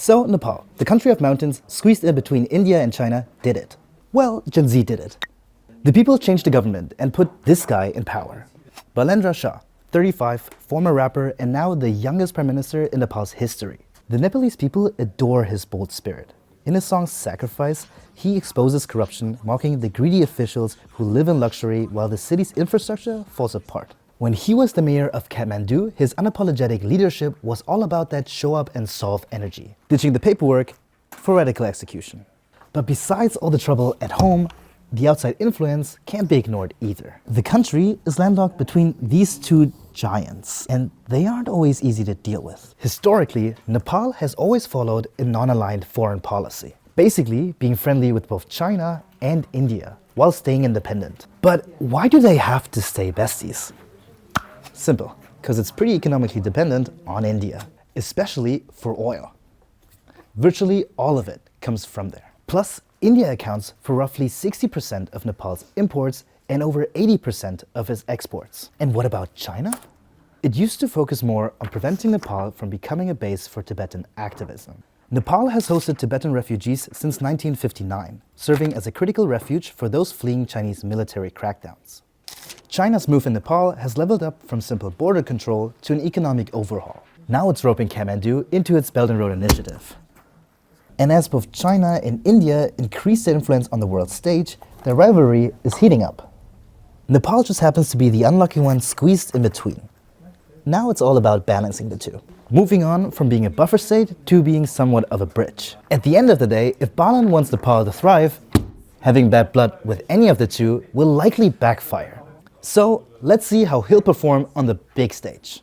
So Nepal, the country of mountains squeezed in between India and China, did it. Well, Gen Z did it. The people changed the government and put this guy in power. Balendra Shah, 35, former rapper and now the youngest prime minister in Nepal's history. The Nepalese people adore his bold spirit. In his song Sacrifice, he exposes corruption, mocking the greedy officials who live in luxury while the city's infrastructure falls apart. When he was the mayor of Kathmandu, his unapologetic leadership was all about that show up and solve energy, ditching the paperwork for radical execution. But besides all the trouble at home, the outside influence can't be ignored either. The country is landlocked between these two giants, and they aren't always easy to deal with. Historically, Nepal has always followed a non-aligned foreign policy, basically being friendly with both China and India, while staying independent. But why do they have to stay besties? Simple, because it's pretty economically dependent on India, especially for oil. Virtually all of it comes from there. Plus, India accounts for roughly 60% of Nepal's imports and over 80% of its exports. And what about China? It used to focus more on preventing Nepal from becoming a base for Tibetan activism. Nepal has hosted Tibetan refugees since 1959, serving as a critical refuge for those fleeing Chinese military crackdowns. China's move in Nepal has leveled up from simple border control to an economic overhaul. Now it's roping Kathmandu into its Belt and Road initiative. And as both China and India increase their influence on the world stage, their rivalry is heating up. Nepal just happens to be the unlucky one squeezed in between. Now it's all about balancing the two, moving on from being a buffer state to being somewhat of a bridge. At the end of the day, if Balen wants Nepal to thrive, having bad blood with any of the two will likely backfire. So let's see how he'll perform on the big stage.